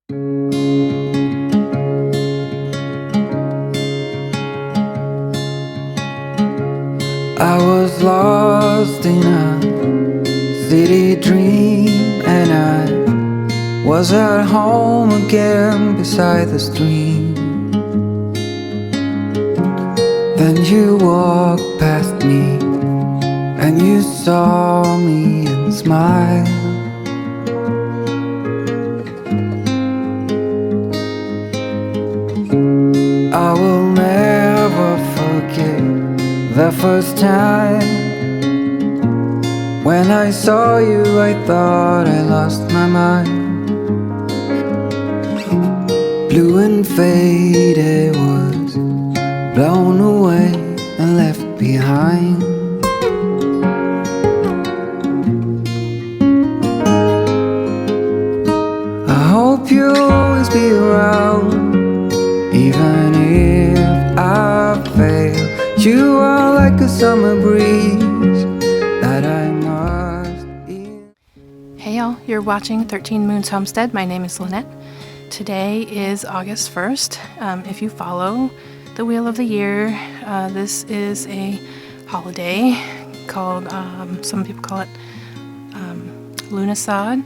I was lost in a city dream, and I was at home again beside the stream. Then you walked past me, and you saw me and smiled. I will never forget the first time when I saw you. I thought I lost my mind. Blue and faded, was blown away and left behind. I hope you'll always be around, even if I fail. You are like a summer breeze that I must eat. Hey y'all, you're watching 13 Moons Homestead. My name is Lynette. Today is August 1st. If you follow the Wheel of the Year, this is a holiday called, some people call it Lughnassadh.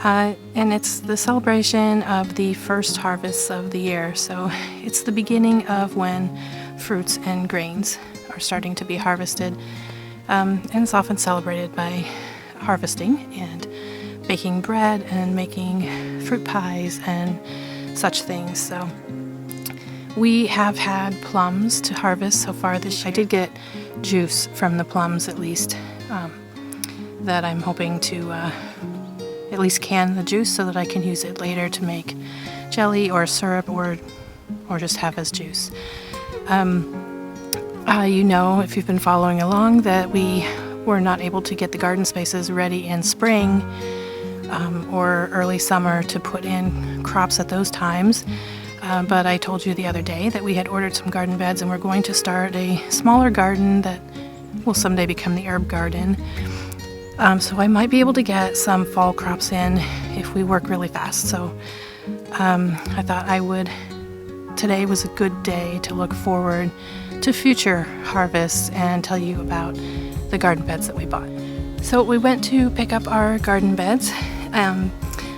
And it's the celebration of the first harvests of the year. So it's the beginning of when fruits and grains are starting to be harvested. And it's often celebrated by harvesting and baking bread and making fruit pies and such things. So we have had plums to harvest so far this year. I did get juice from the plums at least, that I'm hoping to at least can the juice so that I can use it later to make jelly or syrup or just have as juice. You know, if you've been following along, that we were not able to get the garden spaces ready in spring or early summer to put in crops at those times. But I told you the other day that we had ordered some garden beds and we're going to start a smaller garden that will someday become the herb garden. So I might be able to get some fall crops in if we work really fast. So I thought today was a good day to look forward to future harvests and tell you about the garden beds that we bought. So we went to pick up our garden beds. I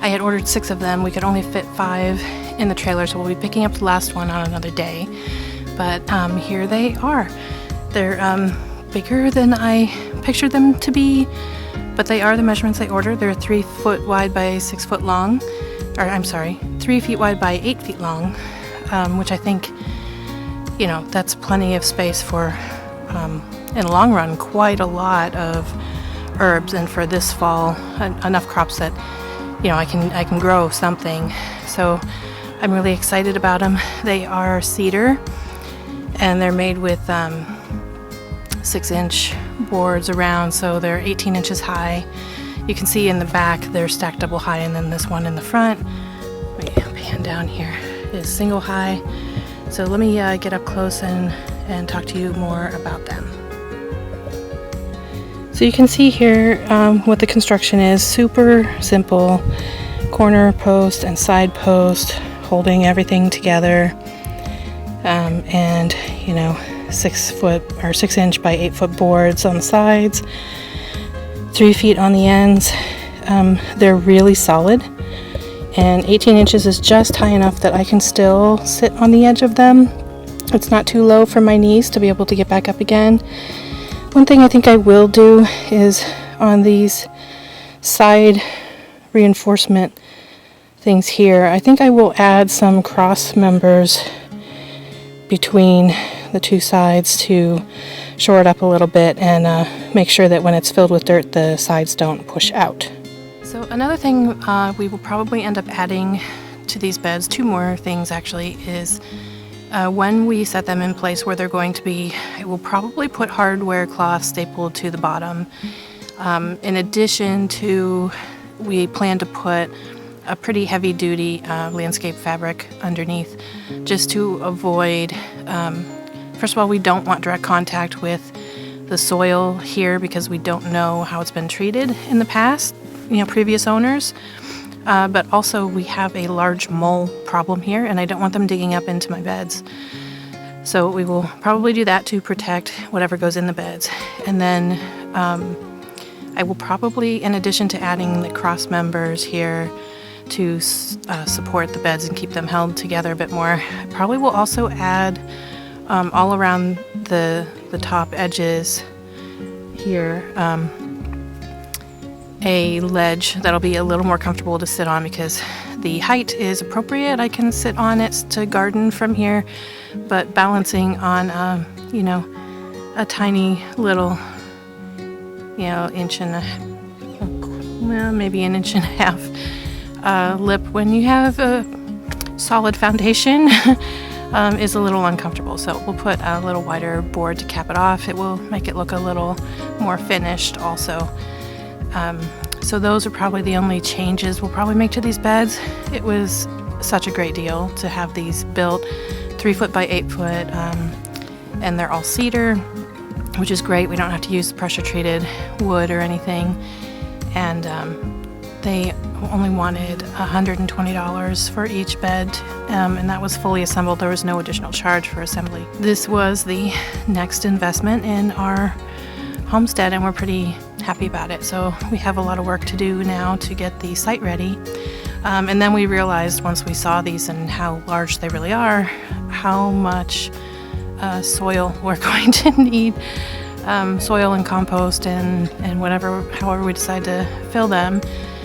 had ordered 6 of them. We could only fit 5 in the trailer, so we'll be picking up the last one on another day. But here they are. They're bigger than I pictured them to be, but they are the measurements I ordered. They're 3 foot wide by 6 foot long, 3 feet wide by 8 feet long, which I think, you know, that's plenty of space for, in the long run, quite a lot of herbs, and for this fall, enough crops that, you know, I can grow something. So I'm really excited about them. They are cedar, and they're made with 6-inch boards around, so they're 18 inches high. You can see in the back they're stacked double high, and then this one in the front, let me pan down here, is single high. So let me get up close and talk to you more about them. So you can see here what the construction is. Super simple, corner post and side post holding everything together, and you know, 6-inch by 8-foot boards on the sides, 3 feet on the ends. They're really solid, and 18 inches is just high enough that I can still sit on the edge of them. It's not too low for my knees to be able to get back up again. One thing I think I will do is on these side reinforcement things here, I think I will add some cross members between the 2 sides to shore it up a little bit and make sure that when it's filled with dirt, the sides don't push out. So another thing we will probably end up adding to these beds, 2 more things actually, is when we set them in place where they're going to be, I will probably put hardware cloth stapled to the bottom. In addition to, we plan to put a pretty heavy-duty landscape fabric underneath, just to avoid, first of all, we don't want direct contact with the soil here because we don't know how it's been treated in the past, you know, previous owners. But also we have a large mole problem here, and I don't want them digging up into my beds. So we will probably do that to protect whatever goes in the beds. And then I will probably, in addition to adding the cross members here to support the beds and keep them held together a bit more, I probably will also add all around the top edges here a ledge that'll be a little more comfortable to sit on, because the height is appropriate. I can sit on it to garden from here, but balancing on a tiny little inch and maybe an inch and a half lip when you have a solid foundation is a little uncomfortable. So we'll put a little wider board to cap it off. It will make it look a little more finished also. So those are probably the only changes we'll probably make to these beds. It was such a great deal to have these built 3 foot by 8 foot, and they're all cedar, which is great. We don't have to use pressure treated wood or anything. And they only wanted $120 for each bed, and that was fully assembled. There was no additional charge for assembly. This was the next investment in our homestead, and we're pretty happy about it. So we have a lot of work to do now to get the site ready. And then we realized, once we saw these and how large they really are, how much soil we're going to need. Soil and compost and however we decide to fill them.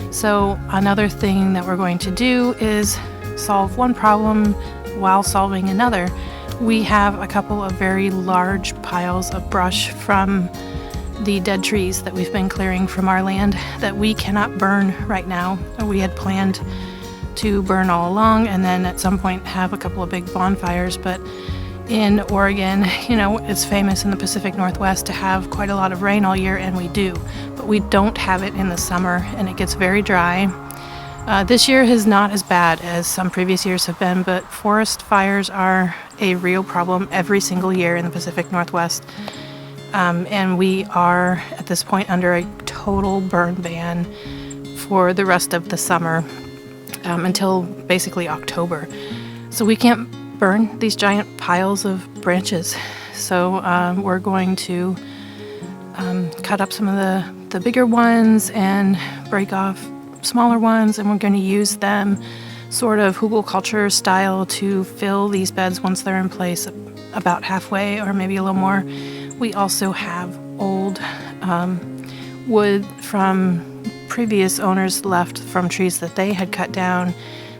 So another thing that we're going to do is solve one problem while solving another. We have a couple of very large piles of brush from the dead trees that we've been clearing from our land that we cannot burn right now. We had planned to burn all along and then at some point have a couple of big bonfires, but in Oregon, it's famous in the Pacific Northwest to have quite a lot of rain all year, and we do, but we don't have it in the summer, and it gets very dry. This year is not as bad as some previous years have been, but forest fires are a real problem every single year in the Pacific Northwest. And we are, at this point, under a total burn ban for the rest of the summer until basically October. So we can't burn these giant piles of branches. So we're going to cut up some of the bigger ones and break off smaller ones, and we're going to use them sort of hugelkultur style to fill these beds once they're in place about halfway or maybe a little more. We also have old wood from previous owners left from trees that they had cut down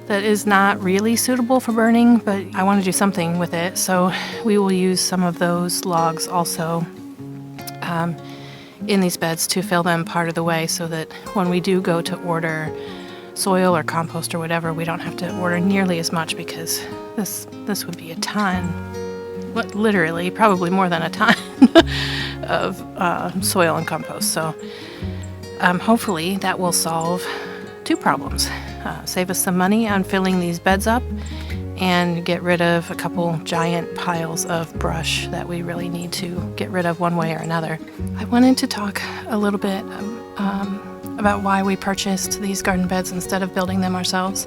that is not really suitable for burning, but I want to do something with it. So we will use some of those logs also in these beds to fill them part of the way, so that when we do go to order soil or compost or whatever, we don't have to order nearly as much, because this would be a ton. But literally, probably more than a ton of soil and compost. So hopefully that will solve two problems. Save us some money on filling these beds up, and get rid of a couple giant piles of brush that we really need to get rid of one way or another. I wanted to talk a little bit about why we purchased these garden beds instead of building them ourselves.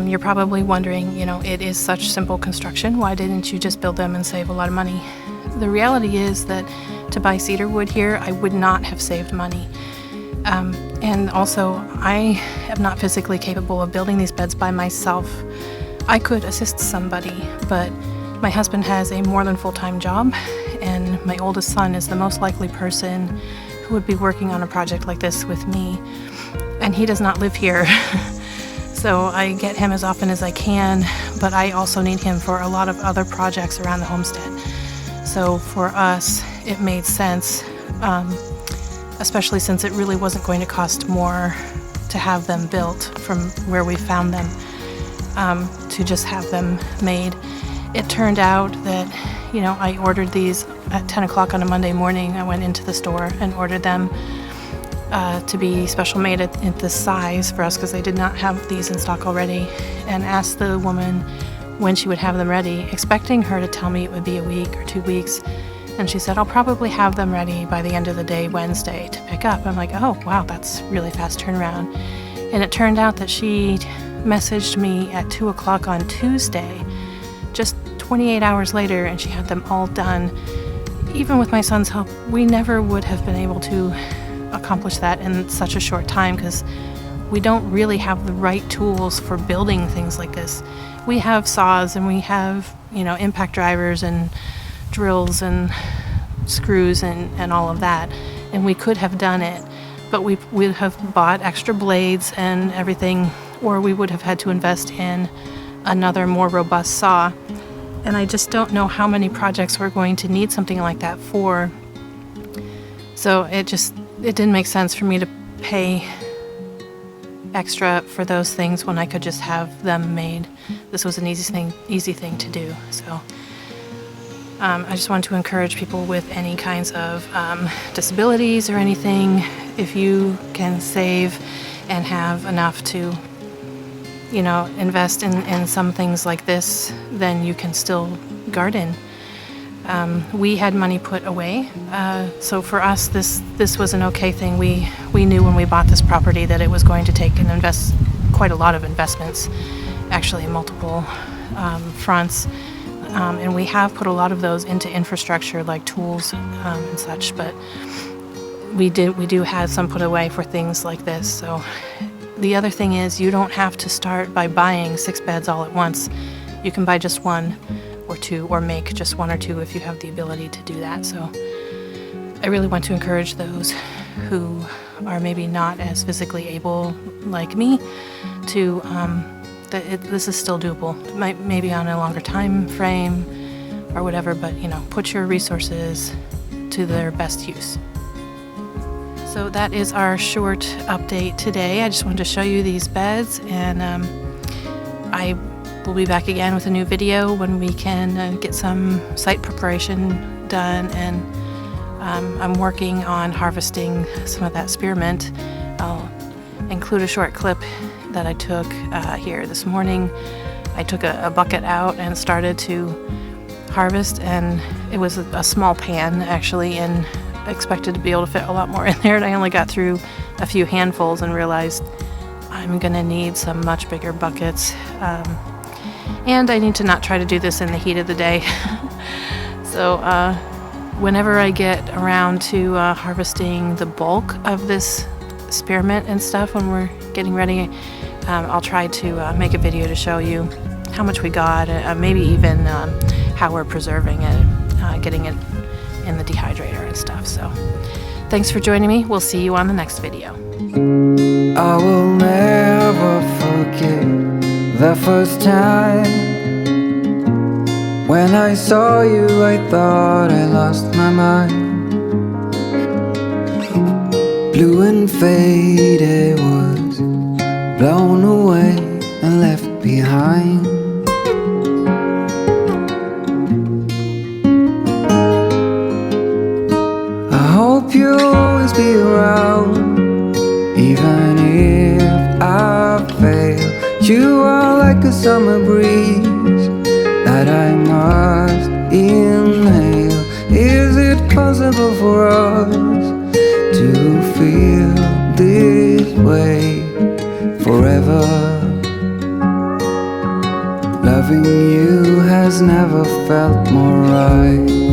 You're probably wondering, it is such simple construction. Why didn't you just build them and save a lot of money? The reality is that to buy cedar wood here, I would not have saved money. And also, I am not physically capable of building these beds by myself. I could assist somebody, but my husband has a more than full-time job, and my oldest son is the most likely person who would be working on a project like this with me, and he does not live here. So I get him as often as I can, but I also need him for a lot of other projects around the homestead. So for us, it made sense, especially since it really wasn't going to cost more to have them built from where we found them, to just have them made. It turned out that, I ordered these at 10 o'clock on a Monday morning. I went into the store and ordered them to be special made at this size for us, because they did not have these in stock already, and asked the woman when she would have them ready, expecting her to tell me it would be a week or 2 weeks. And she said, I'll probably have them ready by the end of the day, Wednesday, to pick up. I'm like, oh, wow, that's really fast turnaround. And it turned out that she messaged me at 2 o'clock on Tuesday, just 28 hours later, and she had them all done. Even with my son's help, we never would have been able to accomplish that in such a short time because we don't really have the right tools for building things like this. We have saws and we have, impact drivers and drills and screws and all of that, and we could have done it, but we would have bought extra blades and everything, or we would have had to invest in another more robust saw. And I just don't know how many projects we're going to need something like that for. So it didn't make sense for me to pay extra for those things when I could just have them made. This was an easy thing to do. So I just want to encourage people with any kinds of disabilities or anything, if you can save and have enough to invest in some things like this, then you can still garden. We had money put away, so for us this was an okay thing. We knew when we bought this property that it was going to take quite a lot of investments, actually multiple fronts, and we have put a lot of those into infrastructure like tools and such, but we do have some put away for things like this. So the other thing is, you don't have to start by buying 6 beds all at once. You can buy just 1 or 2, or make just 1 or 2 if you have the ability to do that. So I really want to encourage those who are maybe not as physically able like me to, this is still doable. Maybe on a longer time frame or whatever, but put your resources to their best use. So that is our short update today. I just wanted to show you these beds, and I will be back again with a new video when we can get some site preparation done, and I'm working on harvesting some of that spearmint. I'll include a short clip that I took here this morning. I took a bucket out and started to harvest, and it was a small pan actually, and expected to be able to fit a lot more in there, and I only got through a few handfuls and realized I'm gonna need some much bigger buckets, and I need to not try to do this in the heat of the day. So whenever I get around to harvesting the bulk of this spearmint and stuff, when we're getting ready, I'll try to make a video to show you how much we got, maybe even how we're preserving it, getting it in the dehydrator and stuff. So thanks for joining me. We'll see you on the next video. I will never forget the first time when I saw you. I thought I lost my mind. Blue and faded was blown away and left behind. You'll always be around, even if I fail. You are like a summer breeze that I must inhale. Is it possible for us to feel this way forever? Loving you has never felt more right.